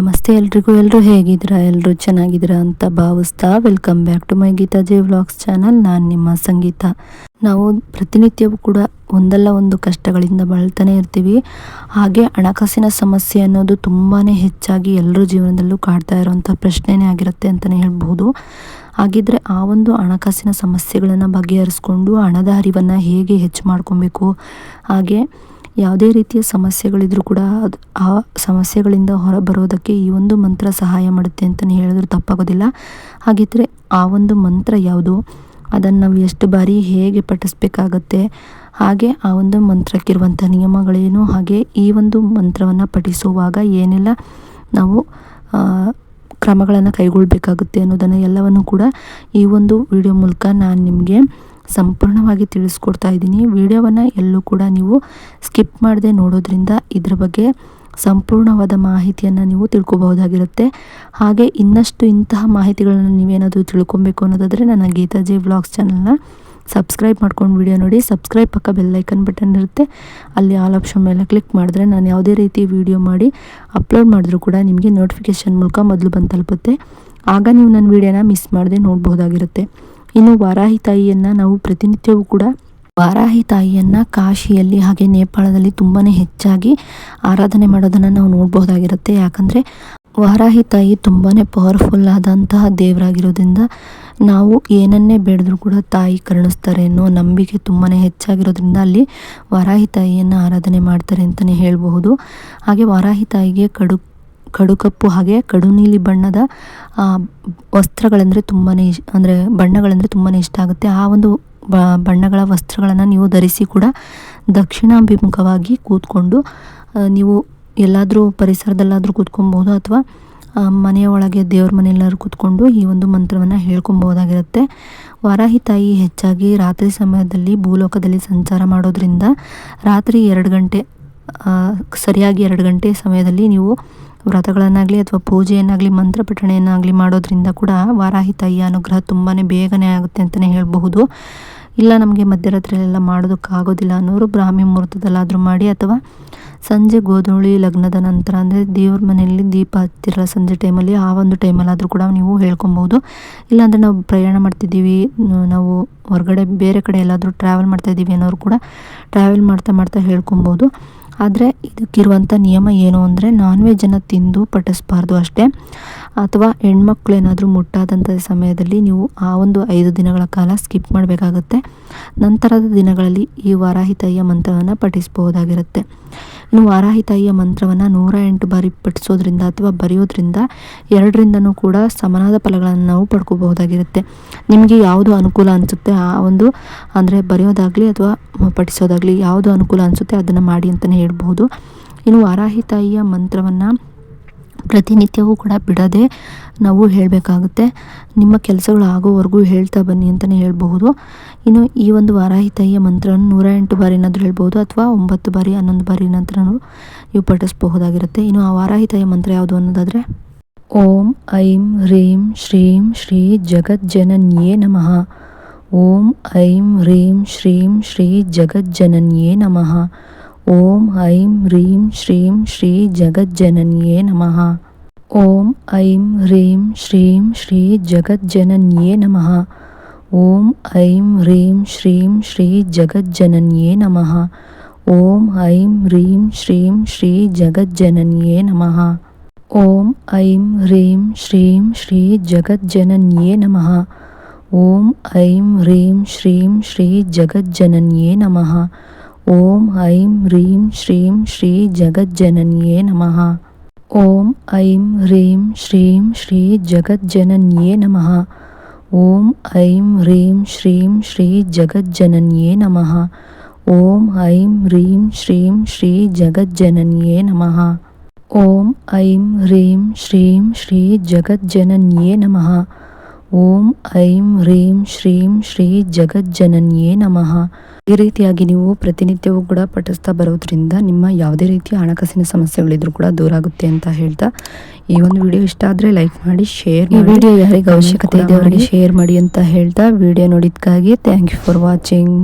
ನಮಸ್ತೆ ಎಲ್ರಿಗೂ. ಎಲ್ಲರೂ ಹೇಗಿದ್ದೀರಾ? ಎಲ್ಲರೂ ಚೆನ್ನಾಗಿದ್ದೀರಾ ಅಂತ ಭಾವಿಸ್ತಾ welcome back to my Geetha J vlogs channel. ನಾನು ನಿಮ್ಮ ಸಂಗೀತ. ನಾವು ಪ್ರತಿನಿತ್ಯವೂ ಕೂಡ ಒಂದಲ್ಲ ಒಂದು ಕಷ್ಟಗಳಿಂದ ಬಳಲ್ತಾನೆ ಇರ್ತೀವಿ. ಹಾಗೆ ಹಣಕಾಸಿನ ಸಮಸ್ಯೆ ಅನ್ನೋದು ತುಂಬಾ ಹೆಚ್ಚಾಗಿ ಎಲ್ಲರ ಜೀವನದಲ್ಲೂ ಕಾಡ್ತಾ ಇರೋವಂಥ ಪ್ರಶ್ನೆನೇ ಆಗಿರುತ್ತೆ ಅಂತಲೇ ಹೇಳ್ಬೋದು. ಹಾಗಿದ್ರೆ ಆ ಒಂದು ಹಣಕಾಸಿನ ಸಮಸ್ಯೆಗಳನ್ನು ಬಗೆಹರಿಸ್ಕೊಂಡು ಹಣದ ಹರಿವನ್ನು ಹೇಗೆ ಹೆಚ್ಚು ಮಾಡ್ಕೊಬೇಕು, ಹಾಗೆ ಯಾವುದೇ ರೀತಿಯ ಸಮಸ್ಯೆಗಳಿದ್ರೂ ಕೂಡ ಆ ಸಮಸ್ಯೆಗಳಿಂದ ಹೊರಬರೋದಕ್ಕೆ ಈ ಒಂದು ಮಂತ್ರ ಸಹಾಯ ಮಾಡುತ್ತೆ ಅಂತಲೇ ಹೇಳಿದ್ರು ತಪ್ಪಾಗೋದಿಲ್ಲ. ಹಾಗಿದ್ರೆ ಆ ಒಂದು ಮಂತ್ರ ಯಾವುದು, ಅದನ್ನು ನಾವು ಎಷ್ಟು ಬಾರಿ ಹೇಗೆ ಪಠಿಸ್ಬೇಕಾಗತ್ತೆ, ಹಾಗೆ ಆ ಒಂದು ಮಂತ್ರಕ್ಕಿರುವಂಥ ನಿಯಮಗಳೇನು, ಹಾಗೆ ಈ ಒಂದು ಮಂತ್ರವನ್ನು ಪಠಿಸುವಾಗ ಏನೆಲ್ಲ ನಾವು ಕ್ರಮಗಳನ್ನು ಕೈಗೊಳ್ಳಬೇಕಾಗುತ್ತೆ ಅನ್ನೋದನ್ನು ಎಲ್ಲವನ್ನು ಕೂಡ ಈ ಒಂದು ವಿಡಿಯೋ ಮೂಲಕ ನಾನು ನಿಮಗೆ ಸಂಪೂರ್ಣವಾಗಿ ತಿಳಿಸ್ಕೊಡ್ತಾ ಇದ್ದೀನಿ. ವಿಡಿಯೋವನ್ನು ಎಲ್ಲೂ ಕೂಡ ನೀವು ಸ್ಕಿಪ್ ಮಾಡದೆ ನೋಡೋದ್ರಿಂದ ಇದ್ರ ಬಗ್ಗೆ ಸಂಪೂರ್ಣವಾದ ಮಾಹಿತಿಯನ್ನು ನೀವು ತಿಳ್ಕೊಬಹುದಾಗಿರುತ್ತೆ. ಹಾಗೆ ಇನ್ನಷ್ಟು ಇಂತಹ ಮಾಹಿತಿಗಳನ್ನು ನೀವೇನಾದರೂ ತಿಳ್ಕೊಬೇಕು ಅನ್ನೋದಾದರೆ ನನ್ನ ಗೀತಾ ಜೆ ವ್ಲಾಗ್ಸ್ ಚಾನಲ್ನ ಸಬ್ಸ್ಕ್ರೈಬ್ ಮಾಡ್ಕೊಂಡು ವಿಡಿಯೋ ನೋಡಿ. ಸಬ್ಸ್ಕ್ರೈಬ್ ಪಕ್ಕ ಬೆಲ್ಲೈಕನ್ ಬಟನ್ ಇರುತ್ತೆ, ಅಲ್ಲಿ ಆಲ್ ಆಪ್ಷನ್ ಮೇಲೆ ಕ್ಲಿಕ್ ಮಾಡಿದ್ರೆ ನಾನು ಯಾವುದೇ ರೀತಿ ವಿಡಿಯೋ ಮಾಡಿ ಅಪ್ಲೋಡ್ ಮಾಡಿದ್ರೂ ಕೂಡ ನಿಮಗೆ ನೋಟಿಫಿಕೇಷನ್ ಮೂಲಕ ಮೊದಲು ಬಂದು ತಲುಪುತ್ತೆ. ಆಗ ನೀವು ನನ್ನ ವಿಡಿಯೋನ ಮಿಸ್ ಮಾಡದೆ ನೋಡಬಹುದಾಗಿರುತ್ತೆ. ಇನ್ನು ವಾರಾಹಿ ತಾಯಿಯನ್ನು ನಾವು ಪ್ರತಿನಿತ್ಯವೂ ಕೂಡ ವಾರಾಹಿ ತಾಯಿಯನ್ನು ಕಾಶಿಯಲ್ಲಿ ಹಾಗೆ ನೇಪಾಳದಲ್ಲಿ ತುಂಬಾ ಹೆಚ್ಚಾಗಿ ಆರಾಧನೆ ಮಾಡೋದನ್ನು ನಾವು ನೋಡಬಹುದಾಗಿರುತ್ತೆ. ಯಾಕಂದರೆ ವಾರಾಹಿ ತಾಯಿ ತುಂಬಾ ಪವರ್ಫುಲ್ ಆದಂತಹ ದೇವರಾಗಿರೋದ್ರಿಂದ ನಾವು ಏನನ್ನೇ ಬೇಡಿದ್ರೂ ಕೂಡ ತಾಯಿ ಕರುಣಿಸ್ತಾರೆ ಅನ್ನೋ ನಂಬಿಕೆ ತುಂಬಾ ಹೆಚ್ಚಾಗಿರೋದ್ರಿಂದ ಅಲ್ಲಿ ವಾರಾಹಿ ತಾಯಿಯನ್ನು ಆರಾಧನೆ ಮಾಡ್ತಾರೆ ಅಂತಲೇ ಹೇಳಬಹುದು. ಹಾಗೆ ವಾರಾಹಿ ತಾಯಿಗೆ ಕಡುಕಪ್ಪು ಹಾಗೆ ಕಡು ನೀಲಿ ಬಣ್ಣದ ವಸ್ತ್ರಗಳಂದರೆ ಬಣ್ಣಗಳಂದರೆ ತುಂಬಾ ಇಷ್ಟ ಆಗುತ್ತೆ. ಆ ಒಂದು ಬಣ್ಣಗಳ ವಸ್ತ್ರಗಳನ್ನು ನೀವು ಧರಿಸಿ ಕೂಡ ದಕ್ಷಿಣಾಭಿಮುಖವಾಗಿ ಕೂತ್ಕೊಂಡು ನೀವು ಎಲ್ಲಾದರೂ ಪರಿಸರದಲ್ಲಾದರೂ ಕೂತ್ಕೊಬೋದು, ಅಥವಾ ಮನೆಯ ಒಳಗೆ ದೇವ್ರ ಮನೆಯಲ್ಲಾದ್ರೂ ಕೂತ್ಕೊಂಡು ಈ ಒಂದು ಮಂತ್ರವನ್ನು ಹೇಳ್ಕೊಬೋದಾಗಿರುತ್ತೆ. ವಾರಾಹಿ ತಾಯಿ ಹೆಚ್ಚಾಗಿ ರಾತ್ರಿ ಸಮಯದಲ್ಲಿ ಭೂಲೋಕದಲ್ಲಿ ಸಂಚಾರ ಮಾಡೋದ್ರಿಂದ ರಾತ್ರಿ 2 ಗಂಟೆ ಸರಿಯಾಗಿ 2 ಗಂಟೆ ಸಮಯದಲ್ಲಿ ನೀವು ವ್ರತಗಳನ್ನಾಗಲಿ ಅಥವಾ ಪೂಜೆಯನ್ನಾಗಲಿ ಮಂತ್ರ ಪಠಣೆಯನ್ನಾಗಲಿ ಮಾಡೋದ್ರಿಂದ ಕೂಡ ವಾರಾಹಿ ತಾಯಿಯ ಅನುಗ್ರಹ ತುಂಬಾ ಬೇಗನೆ ಆಗುತ್ತೆ ಅಂತಲೇ ಹೇಳಬಹುದು. ಇಲ್ಲ ನಮಗೆ ಮಧ್ಯರಾತ್ರಿಯಲ್ಲೆಲ್ಲ ಮಾಡೋದಕ್ಕಾಗೋದಿಲ್ಲ ಅನ್ನೋರು ಬ್ರಾಹ್ಮಿ ಮುಹೂರ್ತದಲ್ಲಾದರೂ ಮಾಡಿ, ಅಥವಾ ಸಂಜೆ ಗೋಧೂಳಿ ಲಗ್ನದ ನಂತರ ಅಂದರೆ ದೇವ್ರ ಮನೆಯಲ್ಲಿ ದೀಪ ಹತ್ತಿರ ಸಂಜೆ ಟೈಮಲ್ಲಿ ಆ ಒಂದು ಟೈಮಲ್ಲಾದರೂ ಕೂಡ ನೀವು ಹೇಳ್ಕೊಬೋದು. ಇಲ್ಲಾಂದರೆ ನಾವು ಪ್ರಯಾಣ ಮಾಡ್ತಿದ್ದೀವಿ, ನಾವು ಹೊರಗಡೆ ಬೇರೆ ಕಡೆ ಎಲ್ಲಾದರೂ ಟ್ರಾವೆಲ್ ಮಾಡ್ತಾಯಿದ್ದೀವಿ ಅನ್ನೋರು ಕೂಡ ಟ್ರಾವೆಲ್ ಮಾಡ್ತಾ ಹೇಳ್ಕೊಬೋದು. ಆದರೆ ಇದಕ್ಕಿರುವಂಥ ನಿಯಮ ಏನು ಅಂದರೆ ನಾನ್ ವೆಜ್ಜನ್ನು ತಿಂದು ಪಠಿಸ್ಬಾರ್ದು ಅಷ್ಟೇ. ಅಥವಾ ಹೆಣ್ಮಕ್ಳು ಏನಾದರೂ ಮುಟ್ಟಾದಂಥ ಸಮಯದಲ್ಲಿ ನೀವು ಆ ಒಂದು 5 ದಿನಗಳ ಕಾಲ ಸ್ಕಿಪ್ ಮಾಡಬೇಕಾಗತ್ತೆ. ನಂತರದ ದಿನಗಳಲ್ಲಿ ಈ ವಾರಾಹಿ ತಾಯಿಯ ಮಂತ್ರವನ್ನು ಪಠಿಸ್ಬಹುದಾಗಿರುತ್ತೆ. ಇನ್ನು ವಾರಾಹಿ ತಾಯಿಯ ಮಂತ್ರವನ್ನು 108 ಬಾರಿ ಪಠಿಸೋದ್ರಿಂದ ಅಥವಾ ಬರೆಯೋದ್ರಿಂದ 2ರಿಂದನೂ ಕೂಡ ಸಮನಾದ ಫಲಗಳನ್ನು ನಾವು ಪಡ್ಕೋಬಹುದಾಗಿರುತ್ತೆ. ನಿಮಗೆ ಯಾವುದು ಅನುಕೂಲ ಅನಿಸುತ್ತೆ ಆ ಒಂದು ಅಂದರೆ ಬರೆಯೋದಾಗಲಿ ಅಥವಾ ಪಠಿಸೋದಾಗಲಿ ಯಾವುದು ಅನುಕೂಲ ಅನಿಸುತ್ತೆ ಅದನ್ನು ಮಾಡಿ ಅಂತಲೇ ಹೇಳ್ಬೋದು. ಇನ್ನು ವಾರಾಹಿ ತಾಯಿಯ ಮಂತ್ರವನ್ನು ಪ್ರತಿನಿತ್ಯವೂ ಕೂಡ ಬಿಡದೆ ನಾವು ಹೇಳಬೇಕಾಗುತ್ತೆ. ನಿಮ್ಮ ಕೆಲಸಗಳು ಆಗೋವರೆಗೂ ಹೇಳ್ತಾ ಬನ್ನಿ ಅಂತಲೇ ಹೇಳಬಹುದು. ಇನ್ನು ಈ ಒಂದು ವಾರಾಹಿ ತಾಯಿಯ ಮಂತ್ರವನ್ನು 108 ಬಾರಿನಾದರೂ ಹೇಳ್ಬೋದು, ಅಥವಾ 9 ಬಾರಿ 11 ಬಾರಿ ನಂತರ ನೀವು ಪಠಿಸಬಹುದಾಗಿರುತ್ತೆ. ಇನ್ನು ಆ ವಾರಾಹಿ ತಾಯಿಯ ಮಂತ್ರ ಯಾವುದು ಅನ್ನೋದಾದರೆ ಓಂ ಐಂ ಹ್ರೀಂ ಶ್ರೀಂ ಶ್ರೀ ಜಗಜ್ಜನನ್ಯೇ ನಮಃ. ಓಂ ಐಂ ಹ್ರೀಂ ಶ್ರೀಂ ಶ್ರೀ ಜಗಜ್ಜನನ್ಯೇ ನಮಃ. ಓಂ ಐಂ ಹ್ರೀಂ ಶ್ರೀಂ ಶ್ರೀ ಜಗಜ್ಜನನ್ಯೇ ನಮಃ. ಓಂ ಐಂ ಹ್ರೀಂ ಶ್ರೀಂ ಶ್ರೀ ಜಗಜ್ಜನನ್ಯೇ ನಮಃ. ಓಂ ಐಂ ಹ್ರೀಂ ಶ್ರೀಂ ಶ್ರೀ ಜಗಜ್ಜನನ್ಯೇ ನಮಃ. ಓಂ ಐಂ ಹ್ರೀಂ ಶ್ರೀಂ ಶ್ರೀ ಜಗಜ್ಜನನ್ಯೇ ನಮಃ. ಓಂ ಐಂ ಹ್ರೀಂ ಶ್ರೀಂ ಶ್ರೀ ಜಗಜ್ಜನನ್ಯೇ ನಮಃ. ಓಂ ಐಂ ಹ್ರೀಂ ಶ್ರೀಂ ಶ್ರೀ ಜಗಜ್ಜನನ್ಯೇ ನಮಃ. ಓಂ ಐಂ ಹ್ರೀಂ ಶ್ರೀಂ ಶ್ರೀ ಜಗಜ್ಜನನ್ಯೇ ನಮಃ. ಓಂ ಐಂ ಹ್ರೀಂ ಶ್ರೀಂ ಶ್ರೀ ಜಗಜ್ಜನನ್ಯೇ ನಮಃ. ಓಂ ಐಂ ಹ್ರೀಂ ಶ್ರೀಂ ಶ್ರೀ ಜಗಜ್ಜನನ್ಯೇ ನಮಃ. ಓಂ ಐಂ ಹ್ರೀಂ ಶ್ರೀಂ ಶ್ರೀ ಜಗಜ್ಜನನ್ಯೇ ನಮಃ. ಓಂ ಐಂ ಹ್ರೀಂ ಶ್ರೀಂ ಶ್ರೀ ಜಗಜ್ಜನನ್ಯೇ ನಮಃ. ಓಂ ಐಂ ಹ್ರೀಂ ಶ್ರೀಂ ಶ್ರೀ ಜಗಜ್ಜನನ್ಯೇ ನಮಃ. ಈ ರೀತಿಯಾಗಿ ನೀವು ಪ್ರತಿನಿತ್ಯವೂ ಕೂಡ ಪಠಿಸ್ತಾ ಬರೋದ್ರಿಂದ ನಿಮ್ಮ ಯಾವುದೇ ರೀತಿಯ ಹಣಕಾಸಿನ ಸಮಸ್ಯೆಗಳಿದ್ರೂ ಕೂಡ ದೂರ ಆಗುತ್ತೆ ಅಂತ ಹೇಳ್ತಾ ಈ ಒಂದು ವಿಡಿಯೋ ಇಷ್ಟ ಆದರೆ ಲೈಕ್ ಮಾಡಿ, ಶೇರ್ ಮಾಡಿ, ವಿಡಿಯೋ ಯಾರಿಗೆ ಅವಶ್ಯಕತೆ ಇದೆ ಅವರಿಗೆ ಶೇರ್ ಮಾಡಿ ಅಂತ ಹೇಳ್ತಾ ವಿಡಿಯೋ ನೋಡಿದ್ದಕ್ಕಾಗಿ ಥ್ಯಾಂಕ್ ಯು ಫಾರ್ ವಾಚಿಂಗ್.